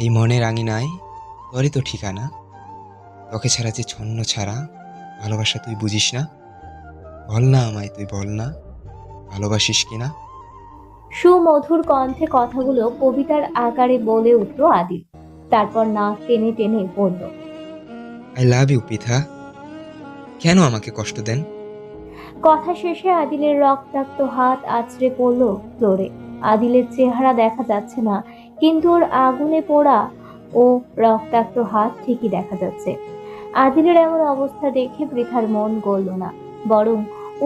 এই মনের আঙিনায় তোরই তো ঠিকানা। তোকে ছাড়া যে ছন্ন ছাড়া ভালোবাসা তুই বুঝিস না। বল না আমায়, তুই বল না ভালোবাসিস কিনা। সুমধুর কণ্ঠে কথাগুলো কবিতার আকারে বলে উঠল আদিল। তারপর নাক টেনে টেনে বলল, আই লাভ ইউ পৃথা। কেন আমাকে কষ্ট দেন? কথা শেষে আদিলের রক্তাক্ত হাত আছড়ে পড়ল ফ্লোরে। আদিলের চেহারা দেখা যাচ্ছে না, কিন্তু ওর আগুনে পোড়া ও রক্তাক্ত হাত ঠিকই দেখা যাচ্ছে। আদিলের এমন অবস্থা দেখে পৃথার মন গলল না, বরং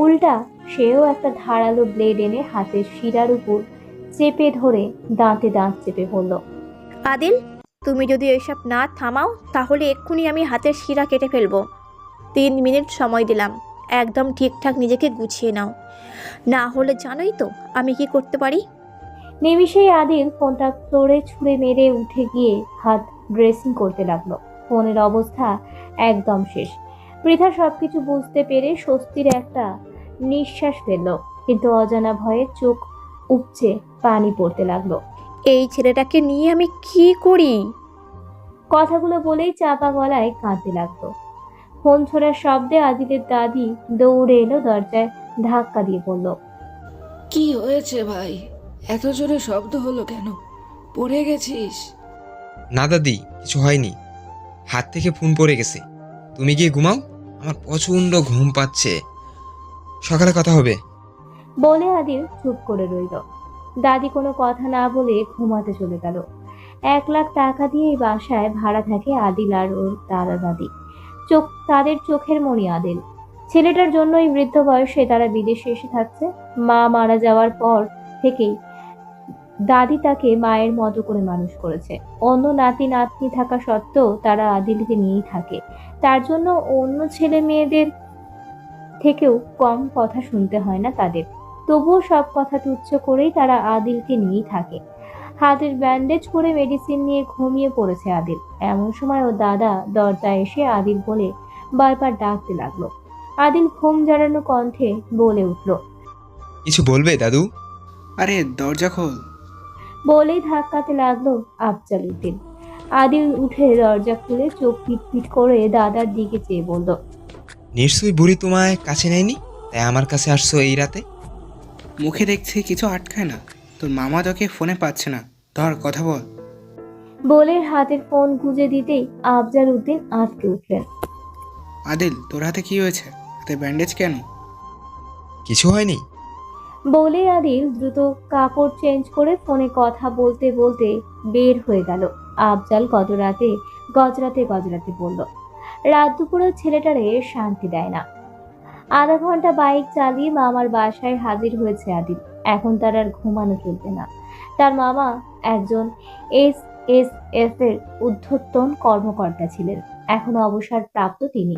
উল্টা সেও একটা ধারালো ব্লেড এনে হাতের শিরার উপর চেপে ধরে দাঁতে দাঁত চেপে বলল, আদিল, তুমি যদি এসব না থামাও তাহলে এক্ষুনি আমি হাতের শিরা কেটে ফেলবো। 3 মিনিট সময় দিলাম, একদম ঠিকঠাক নিজেকে গুছিয়ে নাও, না হলে জানোই তো আমি কি করতে পারি। নিমিষেই আদিল ফোনটা ফ্লোরে ছুঁড়ে মেরে উঠে গিয়ে হাত ড্রেসিং করতে লাগলো। ফোনের অবস্থা একদম শেষ। পৃথা সবকিছু বুঝতে পেরে স্বস্তির একটা নিঃশ্বাস ফেলল, কিন্তু অজানা ভয়ে চোখ উপচে পানি পড়তে লাগলো। এই ছেলেটাকে নিয়ে আমি কি করি? কথাগুলো বলেই চাপা গলায় কাঁদতে লাগলো। ফোন ছোড়ার শব্দে আদিলের দাদি দৌড়ে এলো, দরজায় ধাক্কা দিয়ে বলল, কি হয়েছে ভাই? এত জোরে শব্দ হলো কেন? পড়ে গেছিস? না দাদি, কিছু হয়নি। হাত থেকে ফোন পড়ে গেছে। তুমি গিয়ে ঘুমাও, আমার প্রচন্ড ঘুম পাচ্ছে। সকালে কথা হবে। বলে আদিল চুপ করে রইল। দাদি কোনো কথা না বলে ঘুমাতে চলে গেল। 1 লাখ টাকা দিয়ে এই বাসায় ভাড়া থাকে আদিল আর ওর দাদা দাদি। তাদের চোখের মণি আদিল। ছেলেটার জন্যই বৃদ্ধ বয়সে তারা বিদেশে এসে থাকছে। মা মারা যাওয়ার পর থেকেই দাদি তাকে মায়ের মতো করে মানুষ করেছে। অন্য নাতি নাতনি থাকা সত্ত্বেও তারা আদিলকে নিয়েই থাকে। তার জন্য অন্য ছেলে মেয়েদের থেকেও কম কথা শুনতে হয় না তাদের। তবুও সব কথা তুচ্ছ করেই তারা আদিলকে নিয়েই থাকে। হাতের ব্যান্ডেজ করে মেডিসিন নিয়ে ঘুমিয়ে পড়েছে আদিল। এমন সময় ও দাদা দরজায় এসে আদিল বলে বারবার ডাকতে লাগলো। আদিল ঘুম জড়ানো কণ্ঠে বলে উঠল, কিছু বলবে দাদু? আরে দরজা খোল। বলেই ধাক্কাতে লাগলো আফজাল উদ্দিন। আদিল উঠে দরজা খুলে চোখ পিটপিট করে দাদার দিকে চেয়ে বলল, নিশ্চয়ই বুড়ি তোমায় কাছে নেয়নি, তাই আমার কাছে আসছো এই রাতে। মুখে দেখছি কিছু আটকায় না। তোর মামা তোকে ফোনে পাচ্ছে না, ধর কথা বল। বলে হাতের ফোন গুঁজে দিতেই আফজাল উদ্দিন আটকে উঠলেন। আদিল, তোর হাতে কি হয়েছে? হাতে ব্যান্ডেজ কেন? কিছু হয়নি। বলে আদিল দ্রুত কাপড় চেঞ্জ করে ফোনে কথা বলতে বলতে বের হয়ে গেল। আফজাল গজরাতে গজরাতে বলল, রাত দুপুরে ছেলেটারে শান্তি দেয় না। আধা ঘন্টা বাইক চালিয়ে মামার বাসায় হাজির হয়েছে আদিল। এখন তার আর ঘুমানো চলবে না। তার মামা একজন এসএসএফ এর ঊর্ধ্বতন কর্মকর্তা ছিলেন। এখন অবসরপ্রাপ্ত তিনি।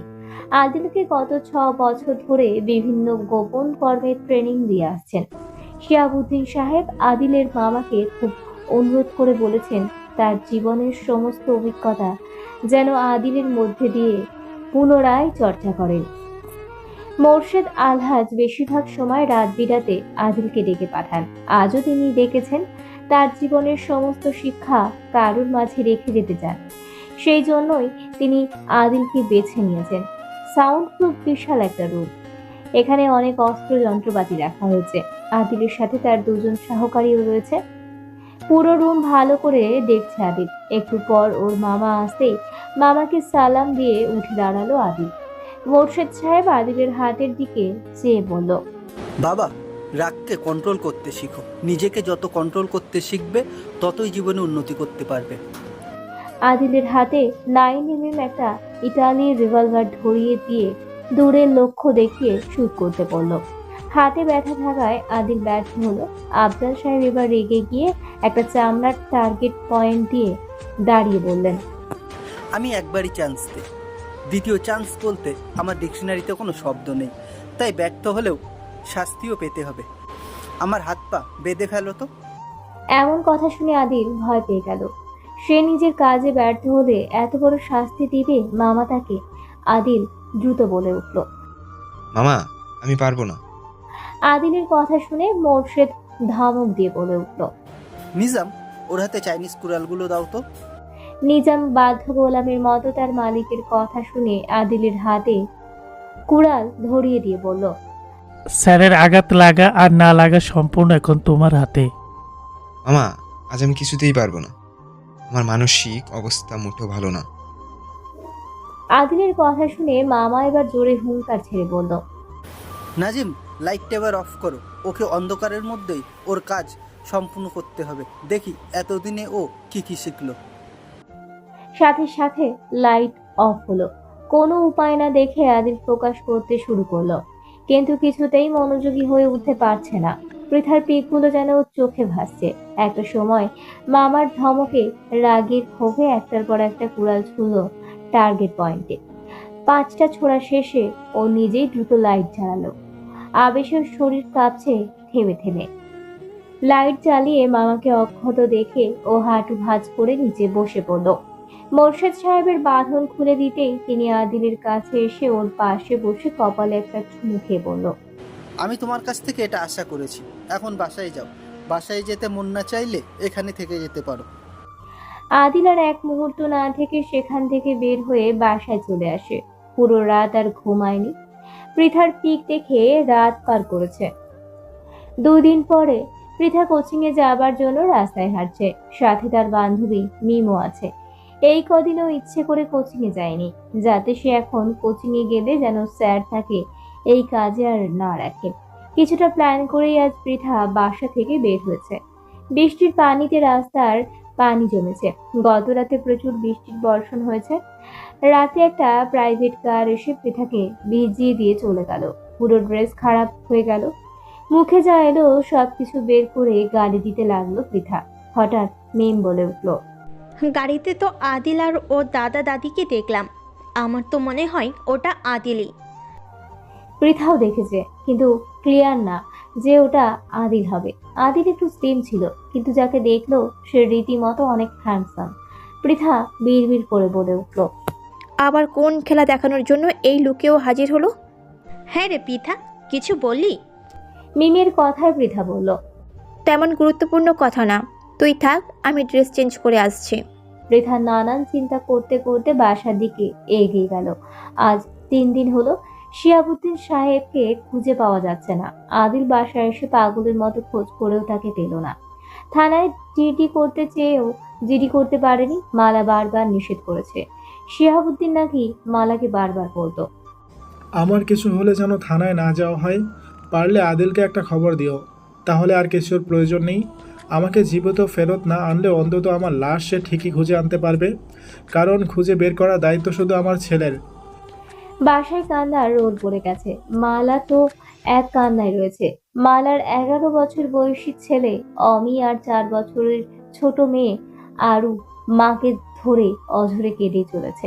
আদিলকে গত 6 বছর ধরে বিভিন্ন গোপন কর্মের ট্রেনিং দিয়ে আসছেন। শিহাবুদ্দিন সাহেব আদিলের মামাকে খুব অনুরোধ করে বলেছেন তার জীবনের সমস্ত অভিজ্ঞতা যেন আদিলের মধ্যে দিয়ে পুনরায় চর্চা করেন। মোর্শেদ আলহাজ বেশিরভাগ সময় রাত বিরাতে আদিলকে ডেকে পাঠান। আজও তিনি ডেকেছেন, তার জীবনের সমস্ত শিক্ষা কারুর মাঝে রেখে যেতে চান। সেই জন্যই তিনি আদিলকে বেছে নিয়েছেন। সাউন্ড প্রুফ বিশাল একটা রুম। এখানে অনেক অস্ত্র যন্ত্রপাতি রাখা হয়েছে। আদিলের সাথে তার 2 জন সহকারীও রয়েছে। পুরো রুম ভালো করে দেখছে আদিল। একটু পর ওর মামা আসতেই মামাকে সালাম দিয়ে উঠে দাঁড়ালো আদিল। মোর্শেদ সাহেব আদিলের হাতের দিকে চেয়ে বলল, বাবা, রাগকে কন্ট্রোল করতে শিখো। নিজেকে যত কন্ট্রোল করতে শিখবে ততই জীবনে উন্নতি করতে পারবে। আদিলের হাতে 9mm একটা ইতালির রিভলভার ধরিয়ে দিয়ে দূরের লক্ষ্য দেখিয়ে শুট করতে বলল। হাতে ব্যথা থাকায় আদিল ব্যর্থ হলো। আফজাল সাহেব এবার রেগে গিয়ে একটা চামড়ার টার্গেট পয়েন্ট দিয়ে দাঁড়িয়ে বললেন, আমি একবারই চান্স দে। দ্বিতীয় চান্স বলতে আমার ডিকশনারিতে কোনো শব্দ নেই, তাই ব্যর্থ হলেও শাস্তিও পেতে হবে। আমার হাত পা বেঁধে ফেলো তো। এমন কথা শুনে আদিল ভয় পেয়ে গেল। সে নিজের কাজে ব্যর্থ হলে এত বড় শাস্তি দিবে মামা তাকে। আদিল দ্রুত বলে উঠল। মামা, আমি পারবো না। আদিলের কথা শুনে মোর্শেদ ধমক দিয়ে বলে উঠল, নিজাম, ওর হাতে চাইনিজ কুড়ালগুলো দাও তো। নিজাম বাধ্য গোলামের মতো তার মালিকের কথা শুনে আদিলের হাতে কুড়াল ধরিয়ে দিয়ে বলল, স্যারের আঘাত লাগা আর না লাগা সম্পূর্ণ এখন তোমার হাতে। মামা, আজ আমি কিছুতেই পারবো না। আমার মানসিক অবস্থা মুঠো ভালো না। আদিলের কথা শুনে মামা এবার জোরে হুঙ্কার ছেড়ে বলল, নাজিম, লাইটটা এবার অফ করো। ওকে অন্ধকারের মধ্যেই ওর কাজ সম্পূর্ণ করতে হবে। দেখি এতদিনে ও কি কি শিখলো। সাথে সাথে লাইট অফ হলো। কোনো উপায় না দেখে আদিল প্রকাশ করতে শুরু করলো, কিন্তু কিছুতেই মনোযোগী হয়ে উঠতে পারছে না। পৃথার পিকগুলো যেন ওর চোখে ভাসছে। একটা সময় মামার ধমকে রাগের ক্ষোভে একটার পর একটা কুড়াল ছুঁল টার্গেট পয়েন্টে। 5টা ছোড়া শেষে ও নিজেই দ্রুত লাইট জ্বালালো। আবেশের শরীর কাঁপছে থেমে থেমে। লাইট জ্বালিয়ে মামাকে অক্ষত দেখে ও হাঁটু ভাঁজ করে নিচে বসে পড়ল। মোর্শেদ সাহেবের বাঁধন খুলে দিতেই তিনি আদিলের কাছে এসে ওর পাশে বসে কপালে একটা চুমু খেয়ে বলল, আমি তোমার কাছ থেকে এটা আশা করেছি। এখন বাসায় যাও। বাসায় যেতে মন না চাইলে এখানে থেকে যেতে পারো। আদিল আর এক মুহূর্ত না থেকে সেখান থেকে বের হয়ে বাসায় চলে আসে। পুরো রাত আর ঘুমায়নি। পৃথার পিক দেখে রাত পার করেছে। 2 দিন পরে পৃথা কোচিং এ যাবার জন্য রাস্তায় হাঁটছে। সাথে তার বান্ধবী মিমো আছে। এই কদিনও ইচ্ছে করে কোচিং এ যায়নি, যাতে সে এখন কোচিং এ গেলে যেন স্যার তাকে এই কাজে আর না রাখে। কিছুটা প্ল্যান করেই আজ পৃথা বাসা থেকে বের হয়েছে। বৃষ্টির পানিতে রাস্তার পানি জমেছে। গত রাতে প্রচুর বৃষ্টির বর্ষণ হয়েছে। রাতে একটা প্রাইভেট কার এসে পৃথাকে ভিজিয়ে দিয়ে চলে গেল। পুরো ড্রেস খারাপ হয়ে গেল। মুখে যা এলো সবকিছু বের করে গালি দিতে লাগলো পৃথা। হঠাৎ মেম বলে উঠল, গাড়িতে তো আদিল আর ওর দাদা দাদিকে দেখলাম। আমার তো মনে হয় ওটা আদিলই। পৃথাও দেখেছে, কিন্তু ক্লিয়ার না যে ওটা আদিল হবে। আদিল একটু স্লিম ছিল, কিন্তু যাকে দেখলো সে রীতিমতো অনেক হ্যান্ডসাম। পৃথা বিড়বিড় করে বলে উঠল, আবার কোন খেলা দেখানোর জন্য এই লুকেও হাজির হলো? হ্যাঁ রে পিথা, কিছু বললি? মিমের কথায় পৃথা বলল, তেমন গুরুত্বপূর্ণ কথা না, তুই থাক, আমি ড্রেস চেঞ্জ করে আসছি। পৃথা নানান চিন্তা করতে করতে বাসার দিকে এগিয়ে গেল। আজ 3 দিন হলো শিয়াবুদ্দিন সাহেবকে খুঁজে পাওয়া যাচ্ছে না। আদিল বাসায় এসে পাগলের মতো খোঁজ করেও তাকে পেল না। থানায় জিডি করতে চেয়েও জিডি করতে পারেনি। মালা বারবার নিষেধ করেছে। শিহাবুদ্দিন নাকি মালাকে বারবার বলতো, আমার কিছু হলে যেন থানায় না যাওয়া হয়। পারলে আদিলকে একটা খবর দিও, তাহলে আর কিছুর প্রয়োজন নেই। আমাকে জীবিত ফেরত না আনলে অন্তত আমার লাশ সে ঠিকই খুঁজে আনতে পারবে, কারণ খুঁজে বের করার দায়িত্ব শুধু আমার ছেলের। বাসায় কান্নার রোল পড়ে গেছে। মালা তো এক কান্নায় রয়েছে। মালার 11 বছর বয়সী ছেলে অমি আর 4 বছরের ছোট মেয়ে আরু মাকে ধরে অঝরে কেঁদে চলেছে।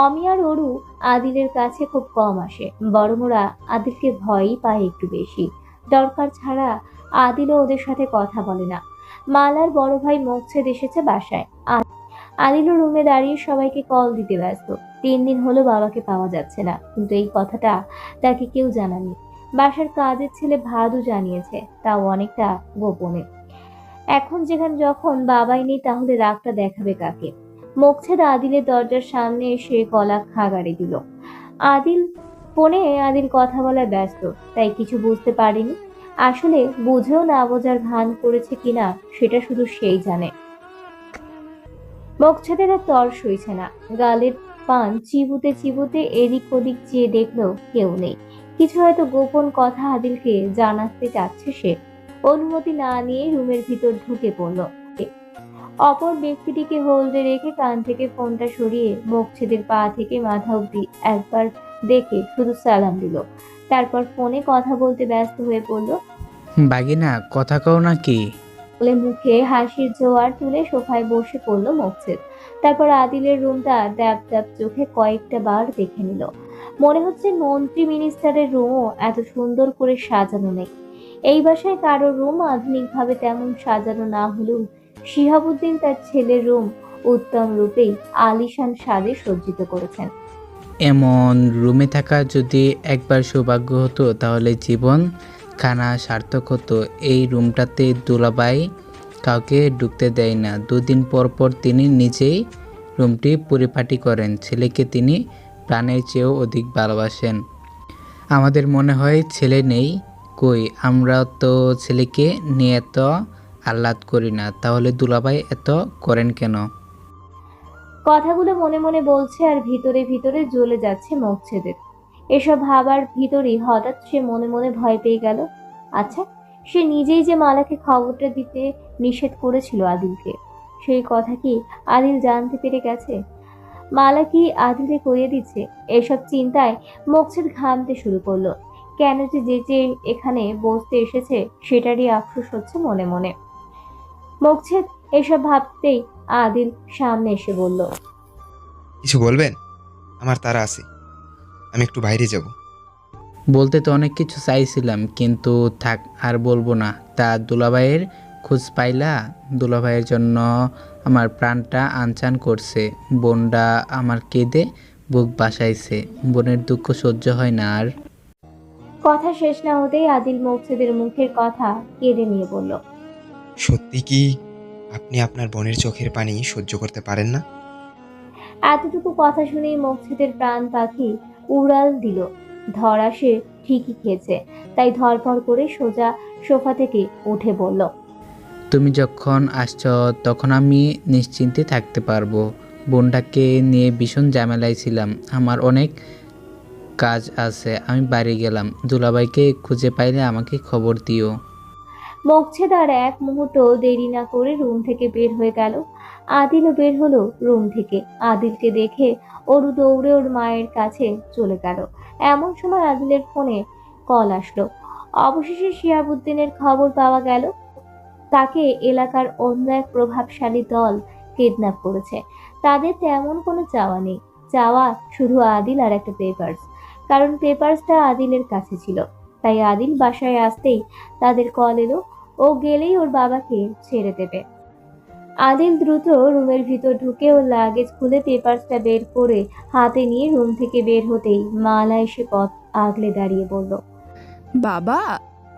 অমি আর অরু আদিলের কাছে খুব কম আসে, বরং ওরা আদিলকে ভয়ই পায় একটু বেশি। দরকার ছাড়া আদিলও ওদের সাথে কথা বলে না। মালার বড় ভাই মোকছেদ এসেছে বাসায়। আদিলও রুমে দাঁড়িয়ে সবাইকে কল দিতে ব্যস্ত। 3 দিন হলো বাবাকে পাওয়া যাচ্ছে না, কিন্তু এই কথাটা তাকে কেউ জানায়নি। বাসার কাজের ছেলে ভাদু জানিয়েছে, তাও অনেকটা গোপনে। এখন যেখানে যখন বাবাই নেই, তাহলে রাগটা দেখাবে কাকে? মোকছেদ আদিলের দরজার সামনে এসে গলা খাগাড়ে দিল। আদিল কথা বলায় ব্যস্ত, তাই কিছু বুঝতে পারেনি। আসলে বুঝেও না বোঝার ভান করেছে কিনা সেটা শুধু সেই জানে। মোকছেদের আর তর সইছে না। গালের পান চিবুতে চিবুতে এদিক ওদিক চেয়ে দেখলো কেউ নেই। কিছু হয়তো গোপন কথা আদিলকে জানাতে চাচ্ছে সে। অনুমতি না নিয়ে রুমের ভিতর ঢুকে পড়ল। অপর ব্যক্তিটিকে হোল্ডে রেখে কান থেকে ফোনটা সরিয়ে মোকছেদের পা থেকে মাথা অব্দি একবার দেখে শুধু সালাম দিল। তারপর ফোনে কথা বলতে ব্যস্ত হয়ে পড়ল। বাগিনা, কথা কও নাকি? বলে মুখে হাসির জোয়ার তুলে সোফায় বসে পড়ল মোকছেদ। তারপর আদিলের রুমটা দ্যাব দ্যাব চোখে কয়েকটা বার দেখে নিল। মনে হচ্ছে মন্ত্রী মিনিস্টারের রুমও এত সুন্দর করে সাজানো নেই। এই বাসায় কারো রুম আধুনিকভাবে তেমন সাজানো না হলেও শিহাবুদ্দিন তার ছেলের রুম উত্তম রূপেই আলিশান সাজে সজ্জিত করেছেন। এমন রুমে থাকা যদি একবার সৌভাগ্য হতো তাহলে জীবন খানা সার্থক হতো। এই রুমটাতে দুলাভাই কাউকে ঢুকতে দেয় না। 2 দিন পর পর তিনি নিজেই রুমটি পরিপাটি করেন। ছেলেকে তিনি প্রাণের চেয়েও অধিক ভালোবাসেন। আমাদের মনে হয় ছেলে নেই, কই আমরা তো ছেলেকে নিয়ে এত আহ্লাদ করি না, তাহলে দুলাভাই এত করেন কেন? কথাগুলো মনে মনে বলছে আর ভিতরে ভিতরে জ্বলে যাচ্ছে মোকছেদের। এসব ভাবার ভিতরেই হঠাৎ সে মনে মনে ভয় পেয়ে গেল। আচ্ছা, সে নিজেই যে মালাকে খবরটা দিতে নিষেধ করেছিল আদিলকে, সেই কথা কি আদিল জানতে পেরে গেছে? মালা কি আদিলকে কইয়ে দিচ্ছে? এসব চিন্তায় মোকছেদ ঘামতে শুরু করলো। কেন যে যেচে এখানে বসতে এসেছে সেটারই আফসোস হচ্ছে মনে মনে। মোকছেদ এসব ভাবতেই আদিল সামনে এসে বলল, কিছু বলবেন? আমার তাড়া আছে, আমি একটু বাইরে যাব। বলতে তো অনেক কিছু চাইছিলাম, কিন্তু থাক আর বলবো না। তা দুলাভাইয়ের খোঁজ পাইলা? দুলাভাইয়ের জন্য আমার প্রাণটা আনচান করছে। বোনটা আমার কেঁদে বুক বাসাইছে। বোনের দুঃখ সহ্য হয় না আর। কথা শেষ না হতেই আদিল মোকছেদের মুখের কথা কেড়ে নিয়ে বলল, সত্যি কি আপনি আপনার বোনের চোখের পানি সহ্য করতে পারেন না? এতটুকু কথা শুনেই মোকছেদের প্রাণ পাখি উড়াল দিল। ধরা সে ঠিকই খেয়েছে, তাই ধরপড় করে সোজা সোফা থেকে উঠে বলল, তুমি যখন আসছো তখন আমি নিশ্চিন্তে থাকতে পারবো। বোনটাকে নিয়ে ভীষণ ঝামেলায় ছিলাম। আমার অনেক কাজ আছে, আমি বাড়ি গেলাম। দুলাভাইকে খুঁজে পাইলে আমাকে খবর দিও। মোকছেদ আর এক মুহূর্ত দেরি না করে রুম থেকে বের হয়ে গেল। আদিলও বের হলো রুম থেকে। আদিলকে দেখে অরু দৌড়ে ওর মায়ের কাছে চলে গেল। এমন সময় আদিলের ফোনে কল আসলো। অবশেষে শিহাবুদ্দিনের খবর পাওয়া গেল। তাকে এলাকার অন্য এক প্রভাবশালী দল কিডন্যাপ করেছে। তাদের তেমন কোনো চাওয়া নেই, চাওয়া শুধু আদিল আর একটা পেপারস। কারণ পেপারসটা আদিলের কাছে ছিল। তাই আদিল বাসায় আসতেই তাদের কল এলো, ও গেলেই ওর বাবাকে ছেড়ে দেবে। আদিল দ্রুত রুমের ভিতর ঢুকে ওর লাগেজ খুলে পেপারসটা বের করে হাতে নিয়ে রুম থেকে বের হতেই মালা এসে পথ আগলে দাঁড়িয়ে বলল, বাবা,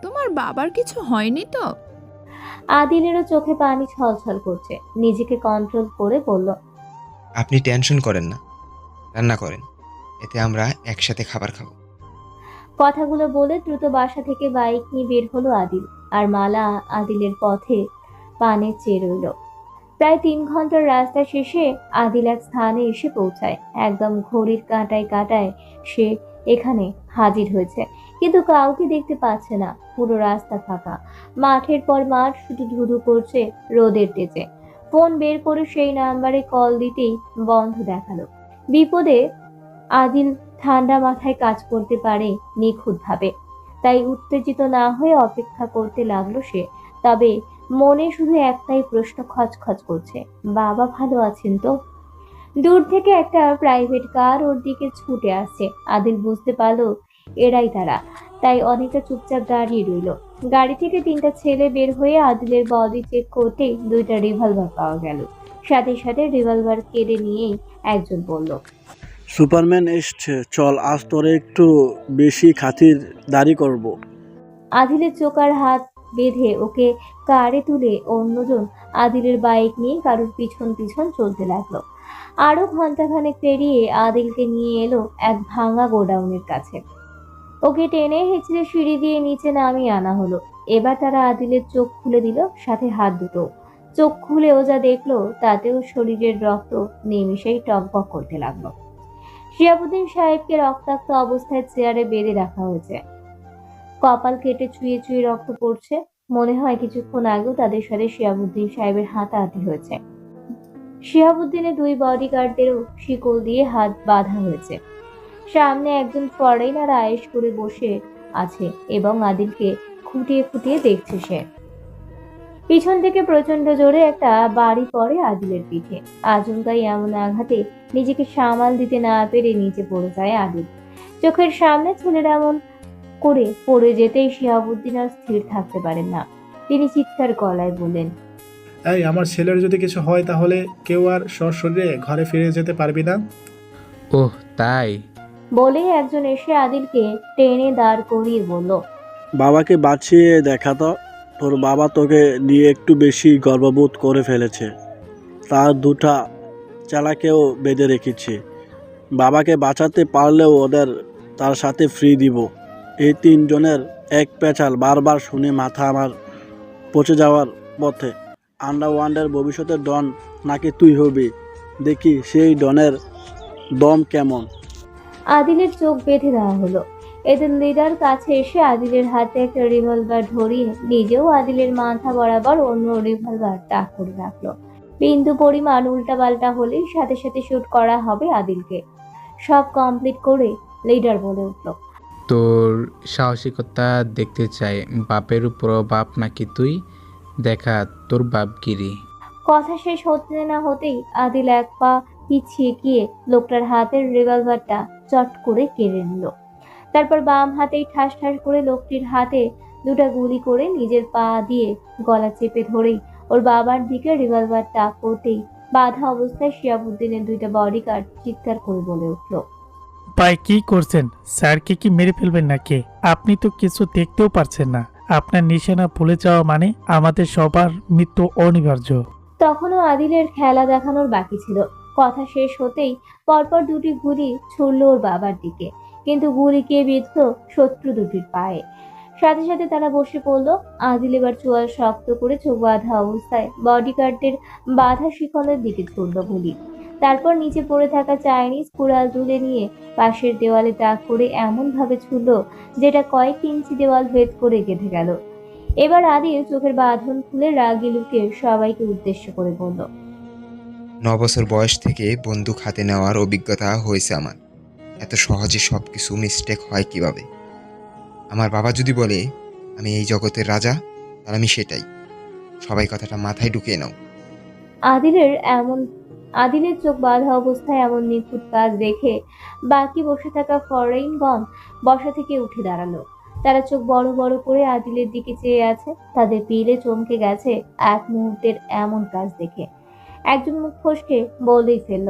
তোমার বাবার কিছু হয়নি তো? আদিলেরও চোখে পানি ছলছল করছে। নিজেকে কন্ট্রোল করে বলল, আপনি টেনশন করেন না, রান্না করেন, এতে আমরা একসাথে খাবার খাবো। কথাগুলো বলে দ্রুত বাসা থেকে বাইক নিয়ে বের হলো আদিল। আর মালা আদিলের পথে পানে চেয়ে রইল। প্রায় 3 ঘন্টার রাস্তা শেষে আদিল এক স্থানে এসে পৌঁছায়। একদম ঘড়ির কাঁটায় কাঁটায় সে এখানে হাজির হয়েছে, কিন্তু কাউকে দেখতে পাচ্ছে না। পুরো রাস্তা ফাঁকা, মাঠের পর মাঠ শুধু ধুধু করছে রোদের তেজে। ফোন বের করে সেই নাম্বারে কল দিতেই বন্ধ দেখালো। বিপদে আদিল ঠান্ডা মাথায় কাজ করতে পারে নিখুঁতভাবে, তাই উত্তেজিত না হয়ে অপেক্ষা করতে লাগলো সে। তবে মনে শুধু একটাই প্রশ্ন খচখচ করছে, বাবা ভালো আছেন তো? দূর থেকে একটা প্রাইভেট কার ওর দিকে ছুটে আসছে। আদিল বুঝতে পারলো এরাই তারা, তাই অনেকটা চুপচাপ দাঁড়িয়ে রইল। গাড়ি থেকে 3টা ছেলে বের হয়ে আদিলের বডি চেক করতেই 2টা রিভলভার পাওয়া গেল। সাথে সাথে রিভলভার কেড়ে নিয়েই একজন বলল, সুপারম্যান এসছে, চল আজ তোরে একটু বেশি খাতির দাড়ি করব। আদিলের চোকার হাত বেঁধে ওকে কারে তুলে অন্যজন আদিলের বাইক নিয়ে কারোর পিছন পিছন চলতে লাগলো। আরো ঘন্টাখানেক পেরিয়ে আদিলকে নিয়ে এলো এক ভাঙা গোডাউনের কাছে। ওকে টেনে হেঁচড়ে সিঁড়ি দিয়ে নিচে নামিয়ে আনা হলো। এবার তারা আদিলের চোখ খুলে দিল, সাথে হাত দুটো। চোখ খুলেও যা দেখলো তাতেও শরীরের রক্ত নিমিষেই টকবক করতে লাগলো। শিহাবুদ্দিন সাহেবকে রক্তাক্ত অবস্থায় চেয়ারে বেঁধে রাখা হয়েছে। কপাল কেটে চুইয়ে চুইয়ে রক্ত পড়ছে। মনে হয় কিছুক্ষণ আগেও তাদের সাথে শিহাবুদ্দিন সাহেবের হাতাহাতি হয়েছে। শিহাবুদ্দিনের 2 বডিগার্ডদেরও শিকল দিয়ে হাত বাঁধা হয়েছে। সামনে একজন ফরেনার আয়েশ করে বসে আছে এবং আদিলকে খুঁটিয়ে খুঁটিয়ে দেখছে সে। পিছন থেকে প্রচন্ড জোরে একটা বাড়ি পড়ে আদিলের পিঠে। আচমকাই এমন আঘাতে নিজেকে সামাল দিতে না পেরে নিচে পড়ে যায় আদিল। চোখের সামনে ছেলেরা এমন করে পড়ে যেতেই শিহাবুদ্দিন আর স্থির থাকতে পারেন না। তিনি চিৎকার গলায় বললেন, এই আমার ছেলের যদি কিছু হয় তাহলে কেউ আর সশরীরে ঘরে ফিরে যেতে পারবি না। ওহ তাই? বলেই একজন এসে আদিলকে টেনে দাঁড় করিয়ে বলল, বাবাকে বাঁচিয়ে দেখা তো। তোর বাবা তোকে নিয়ে একটু বেশি গর্ববোধ করে ফেলেছে। তার দুটা চালাকেও বেঁধে রেখেছি। বাবাকে বাঁচাতে পারলেও ওদের তার সাথে ফ্রি দিব। এই তিনজনের এক পেঁচাল বারবার শুনে মাথা আমার পচে যাওয়ার পথে। আন্ডারওয়ার্ল্ডের ভবিষ্যতের ডন নাকি তুই হবি, দেখি সেই ডনের দম কেমন। আদিলের চোখ বেঁধে দেওয়া হলো। এদের লিডার কাছে এসে আদিলের হাতে একটা রিভলভার ধরিয়ে নিজেও আদিলের মাথা বরাবর অন্য রিভলভার তাক করে রাখলো। বিন্দু পরিমাণ উল্টাপাল্টা হলেই সাথে সাথে শুট করা হবে আদিলকে। সব কমপ্লিট করে লিডার বলে উঠল, তোর সাহসিকতা দেখতে চাই। বাপের উপরও বাপ নাকি তুই? দেখা তোর বাপগিরি। কথা শেষ হতে না হতেই আদিল এক পা পিছিয়ে গিয়ে লোকটার হাতের রিভলভারটা চট করে কেড়ে নিল। তারপর বাম হাতেই ঠাস ঠাস করে লোকটির হাতে দুটা গুলি করে নিজের পা দিয়ে গলা চেপে ধরেই ওর বাবার দিকে রিভলভার তাক করতেই বাধা অবস্থায় শিয়াবুদ্দিনের দুইটা বডিগার্ড চিৎকার করে বলে উঠল, ভাই কি করছেন? স্যারকে কি মেরে ফেলবেন নাকি? আপনি তো কিছু দেখতেও পারছেন না। আপনার নিশানা ভুলে যাওয়া মানে আমাদের সবার মৃত্যু অনিবার্য। তখনও আদিলের খেলা দেখানোর বাকি ছিল। কথা শেষ হতেই পরপর দুটি গুলি ছুড়ল ওর বাবার দিকে, কিন্তু গুলি কে বিঁধল শত্রু দুটির পায়ে। সাথে সাথে তারা বসে পড়ল। আদিল এবার চোয়াল শক্ত করে চোখ বাঁধা অবস্থায় বডিগার্ডদের বাধা শিখনের দিকে ছুড়ল গুলি। তারপর নিচে পড়ে থাকা চাইনিজ কুড়াল তুলে নিয়ে পাশের দেওয়ালে তাক করে এমন ভাবে ছুড়ল যেটা কয়েক ইঞ্চি দেওয়াল ভেদ করে গেঁথে গেল। এবার আদিল চোখের বাঁধন খুলে রাগি লুকে সবাইকে উদ্দেশ্য করে বলল, 9 বছর বয়স থেকে বন্দুক হাতে নেওয়ার অভিজ্ঞতা হয়েছে আমার। এত সহজে সব কিছু মিস্টেক হয় কিভাবে? আমার বাবা যদি বলে আমি এই জগতের রাজা, তাহলে আমি সেটাই। সবাই কথাটা মাথায় ঢুকিয়ে নাও। আদিলের চোখ বাঁধা অবস্থায় এমন নিখুঁত কাজ দেখে বাকি বসে থাকা ফরেইনগণ বসা থেকে উঠে দাঁড়ালো। তারা চোখ বড় বড় করে আদিলের দিকে চেয়ে আছে। তাদের পিলে চমকে গেছে এক মুহূর্তের এমন কাজ দেখে। একজন মুখ ফসকে বলেই ফেলল,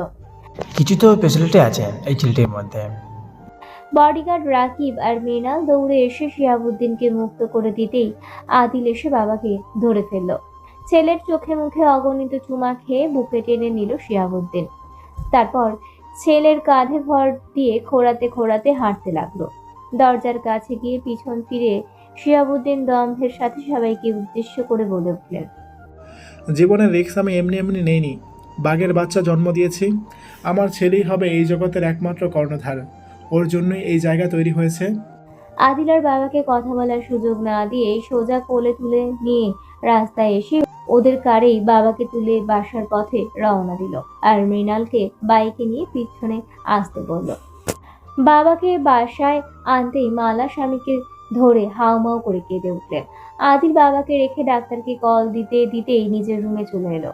কিছু তো ফেসিলিটি আছে এই ছেলেটির মধ্যে। বডিগার্ড রাকিব আর মৃণাল দৌড়ে এসে শিয়াবুদ্দিনকে মুক্ত করে দিতেই আদিল এসে বাবাকে ধরে ফেলল। ছেলের চোখে মুখে অগণিত চুমা খেয়ে বুকে টেনে নিল শিয়াবুদ্দিন। তারপর ছেলের কাঁধে ভর দিয়ে খোঁড়াতে খোঁড়াতে হাঁটতে লাগলো। দরজার কাছে গিয়ে পিছন ফিরে শিয়াবুদ্দিন দম্ভের সাথে সবাইকে উদ্দেশ্য করে বলে উঠলেন, জীবনের রিস্ক আমি এমনি এমনি নেইনি। বাঘের বাচ্চা জন্ম দিয়েছি। আমার ছেলেই হবে এই জগতের একমাত্র কর্ণধার। ওর জন্যই এই জায়গা তৈরি হয়েছে। আদিল আর বাবাকে কথা বলার সুযোগ না দিয়ে সোজা কোলে তুলে নিয়ে রাস্তায় এসে ওদের কারেই বাবাকে তুলে বাসার পথে রওনা দিল আর মৃণালকে বাইকে নিয়ে পিছনে আসতে বলল। বাবাকে বাসায় আনতেই মালা স্বামীকে ধরে হাউমাউ করে কেঁদে উঠলেন। আদিল বাবাকে রেখে ডাক্তারকে কল দিতে দিতেই নিজের রুমে চলে এলো।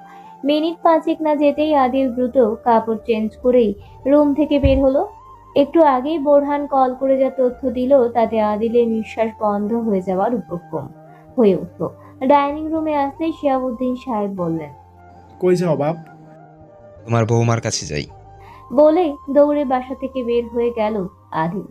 মিনিট 5 না যেতেই আদিল দ্রুত কাপড় চেঞ্জ করেই রুম থেকে বের হলো। একটু আগেই বোরহান কল করে যা তথ্য দিল তাতে আদিলের নিঃশ্বাস বন্ধ হয়ে যাওয়ার উপক্রম হয়ে উঠল। ডাইনিং রুমে আসতেই শিয়াবুদ্দিন সাহেব বললেন, কই যাও বাপ? তোমার বৌমার কাছে যাই। বলেই দৌড়ে বাসা থেকে বের হয়ে গেল আদিল।